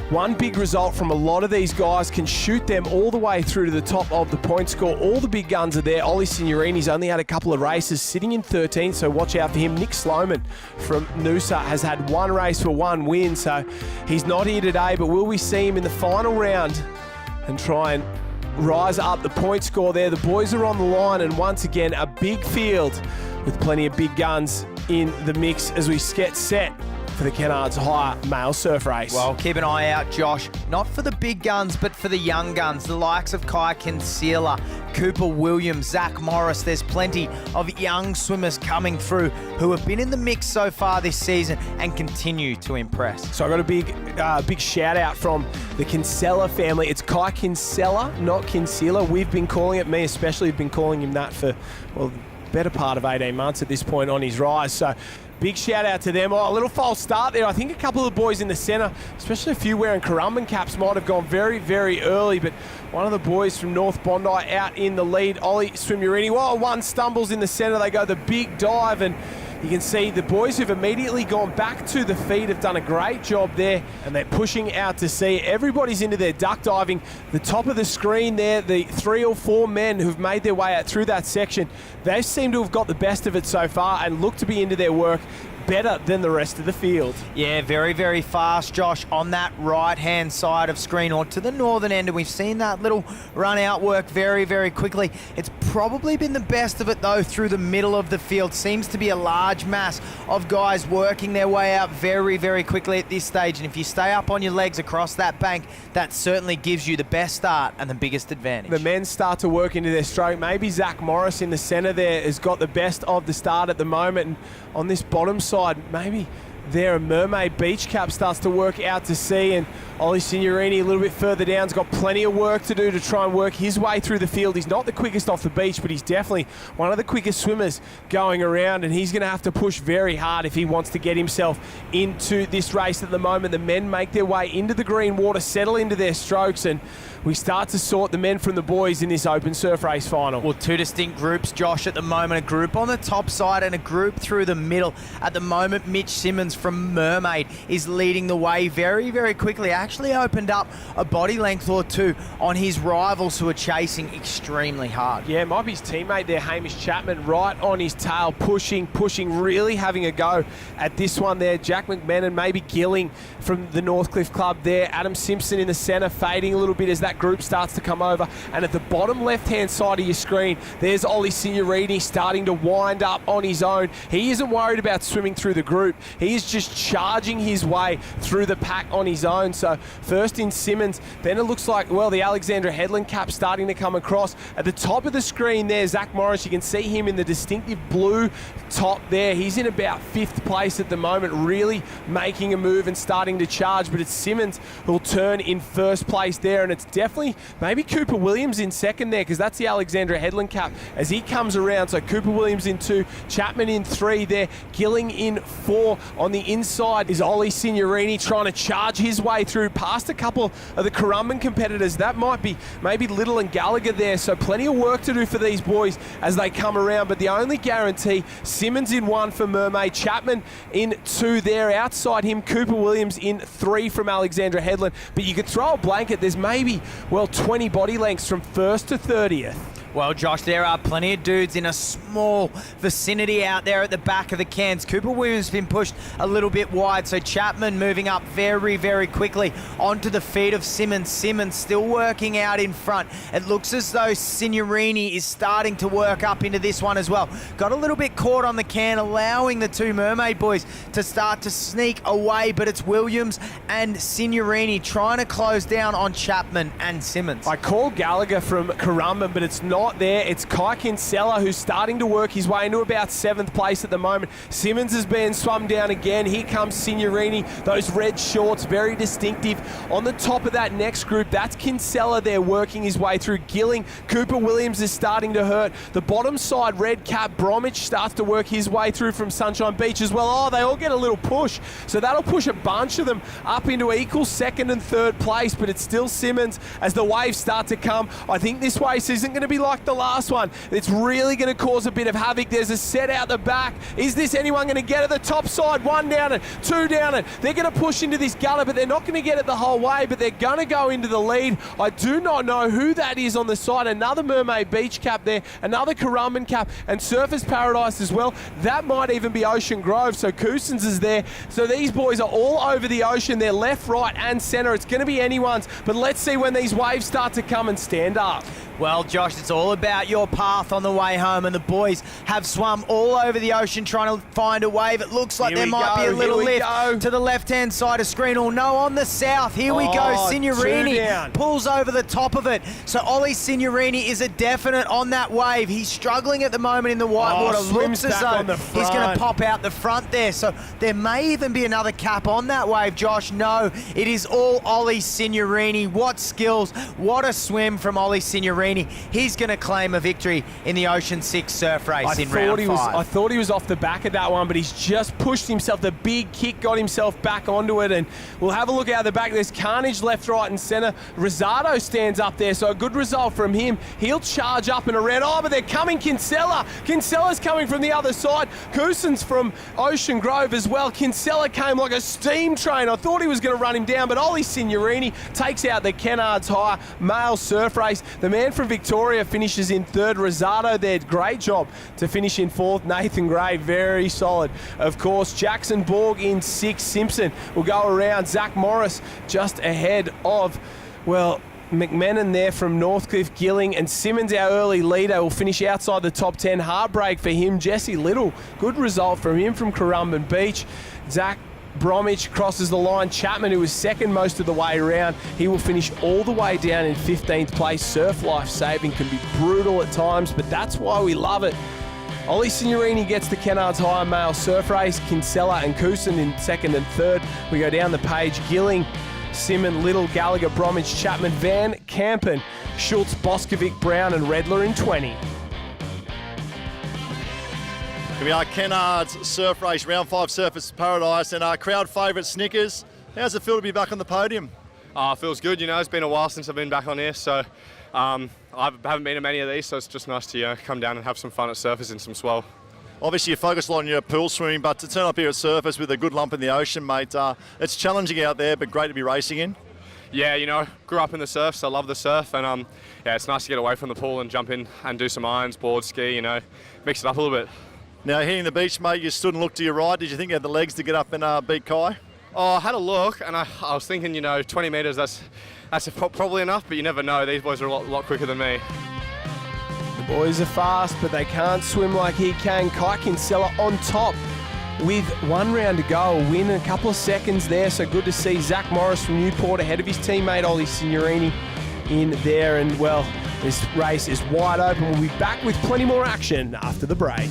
one big result from a lot of these guys can shoot them all the way through to the top of the point score. All the big guns are there. Ollie Signorini's only had a couple of races, sitting in 13, so watch out for him. Nick Sloman from Noosa has had one race for one win, so he's not here today, but will we see him in the final round and try and rise up the point score there? The boys are on the line, and once again, a big field with plenty of big guns in the mix as we get set for the Kennards Hire Male Surf Race. Well, keep an eye out, Josh, not for the big guns, but for the young guns, the likes of Kai Kinsella, Cooper Williams, Zach Morris. There's plenty of young swimmers coming through who have been in the mix so far this season and continue to impress. So I got a big shout out from the Kinsella family. It's Kai Kinsella, not Kinsella. We've been calling it, me especially, have been calling him that for, well, better part of 18 months at this point on his rise. So big shout out to them. Oh, a little false start there. I think a couple of the boys in the centre, especially a few wearing Currumbin caps, might have gone very, very early, but one of the boys from North Bondi out in the lead, Ollie Swimmurini. Well, one stumbles in the centre. They go the big dive, and you can see the boys who've immediately gone back to the feet have done a great job there, and they're pushing out to sea. Everybody's into their duck diving. The top of the screen there, the 3 or 4 men who've made their way out through that section, they seem to have got the best of it so far and look to be into their work better than the rest of the field. Yeah, very, very fast, Josh, on that right-hand side of screen or to the northern end, and we've seen that little run out work very, very quickly. It's probably been the best of it, though, through the middle of the field. Seems to be a large mass of guys working their way out very, very quickly at this stage, and if you stay up on your legs across that bank, that certainly gives you the best start and the biggest advantage. The men start to work into their stroke. Maybe Zach Morris in the centre there has got the best of the start at the moment, and on this bottom side, maybe there a Mermaid Beach Cap starts to work out to sea, and Ollie Signorini a little bit further down has got plenty of work to do to try and work his way through the field. He's not the quickest off the beach, but he's definitely one of the quickest swimmers going around, and he's going to have to push very hard if he wants to get himself into this race at the moment. The men make their way into the green water, settle into their strokes, and we start to sort the men from the boys in this open surf race final. Well, two distinct groups, Josh, at the moment. A group on the top side and a group through the middle. At the moment, Mitch Simmons from Mermaid is leading the way very, very quickly. Actually opened up a body length or two on his rivals who are chasing extremely hard. Yeah, might be his teammate there, Hamish Chapman, right on his tail, pushing, really having a go at this one there. Jack McMahon, maybe Gilling from the Northcliffe Club there. Adam Simpson in the centre, fading a little bit as that group starts to come over. And at the bottom left-hand side of your screen, there's Ollie Signorini starting to wind up on his own. He isn't worried about swimming through the group. He is just charging his way through the pack on his own. So first in Simmons, then it looks like, well, the Alexandra Headland cap starting to come across. At the top of the screen there, Zach Morris, you can see him in the distinctive blue top there. He's in about 5th place at the moment, really making a move and starting to charge, but it's Simmons who'll turn in 1st place there, and it's definitely maybe Cooper Williams in 2nd there, because that's the Alexandra Headland cap as he comes around. So Cooper Williams in 2, Chapman in 3 there, Gilling in 4. On the inside is Ollie Signorini trying to charge his way through past a couple of the Currumbin competitors. That might be maybe Little and Gallagher there, so plenty of work to do for these boys as they come around, but the only guarantee, Simmons in 1 for Mermaid, Chapman in 2 there. Outside him, Cooper Williams in 3 from Alexandra Headland, but you could throw a blanket. There's maybe, well, 20 body lengths from 1st to 30th. Well, Josh, there are plenty of dudes in a small vicinity out there at the back of the cans. Cooper Williams has been pushed a little bit wide, so Chapman moving up very, very quickly onto the feet of Simmons. Simmons still working out in front. It looks as though Signorini is starting to work up into this one as well. Got a little bit caught on the can, allowing the 2 Mermaid boys to start to sneak away, but it's Williams and Signorini trying to close down on Chapman and Simmons. I called Gallagher from Currumbin, but it's not there. It's Kai Kinsella who's starting to work his way into about 7th place at the moment. Simmons has been swum down again. Here comes Signorini. Those red shorts, very distinctive. On the top of that next group, that's Kinsella there working his way through. Gilling, Cooper Williams is starting to hurt. The bottom side, red cap, Bromwich starts to work his way through from Sunshine Beach as well. Oh, they all get a little push. So that'll push a bunch of them up into equal 2nd and 3rd place, but it's still Simmons as the waves start to come. I think this race isn't going to be long like the last one. It's really going to cause a bit of havoc. There's a set out the back. Is this anyone going to get it? The top side, 1 down it, 2 down it. They're going to push into this gutter, but they're not going to get it the whole way, but they're going to go into the lead. I do not know who that is on the side. Another Mermaid Beach cap there, another Currumbin cap, and Surfers Paradise as well. That might even be Ocean Grove, so Cousins is there. So these boys are all over the ocean. They're left, right, and centre. It's going to be anyone's, but let's see when these waves start to come and stand up. Well, Josh, it's all about your path on the way home, and the boys have swum all over the ocean trying to find a wave. It looks like there might be a little lift to the left-hand side of screen. Oh, no, on the south. Here we go. Signorini pulls over the top of it. So Ollie Signorini is a definite on that wave. He's struggling at the moment in the whitewater. Looks as though he's going to pop out the front there. So there may even be another cap on that wave, Josh. No, it is all Ollie Signorini. What skills. What a swim from Ollie Signorini. He's going to claim a victory in the Ocean 6 surf race in round 5. I thought he was off the back of that one, but he's just pushed himself. The big kick got himself back onto it, and we'll have a look out the back. There's carnage left, right, and centre. Rosado stands up there, so a good result from him. He'll charge up and around. Oh, but they're coming, Kinsella. Kinsella's coming from the other side. Cousins from Ocean Grove as well. Kinsella came like a steam train. I thought he was going to run him down, but Ollie Signorini takes out the Kennards High male surf race. The man from Victoria finishes in 3rd. Rosado there, great job to finish in 4th. Nathan Gray, very solid. Of course, Jackson Borg in 6th. Simpson will go around. Zach Morris just ahead of, well, McMenon there from Northcliffe, Gilling, and Simmons, our early leader, will finish outside the top 10. Heartbreak for him. Jesse Little, good result from him from Currumbin Beach. Zach Bromwich crosses the line. Chapman, who was second most of the way around, he will finish all the way down in 15th place. Surf life saving can be brutal at times, but that's why we love it. Ollie Signorini gets the Kennards High male surf race. Kinsella and Cousin in 2nd and 3rd. We go down the page. Gilling, Simon, Little, Gallagher, Bromwich, Chapman, Van Kampen, Schultz, Boskovic, Brown, and Redler in 20. Here we are, Kennards surf race, round 5 Surfers Paradise, and our crowd favourite Snickers. How's it feel to be back on the podium? Feels good, you know, it's been a while since I've been back on here, so I haven't been to many of these, so it's just nice to come down and have some fun at Surfers in some swell. Obviously you focus a lot on your pool swimming, but to turn up here at Surfers with a good lump in the ocean, mate, it's challenging out there, but great to be racing in. Yeah, you know, grew up in the surf, so I love the surf, and yeah, it's nice to get away from the pool and jump in and do some irons, board, ski, you know, mix it up a little bit. Now, hitting the beach, mate, you stood and looked to your right. Did you think you had the legs to get up and beat Kai? Oh, I had a look, and I was thinking, you know, 20 metres, that's probably enough, but you never know. These boys are a lot quicker than me. The boys are fast, but they can't swim like he can. Kai Kinsella on top with 1 round to go. A win in a couple of seconds there, so good to see Zach Morris from Newport ahead of his teammate Ollie Signorini in there. And, well, this race is wide open. We'll be back with plenty more action after the break.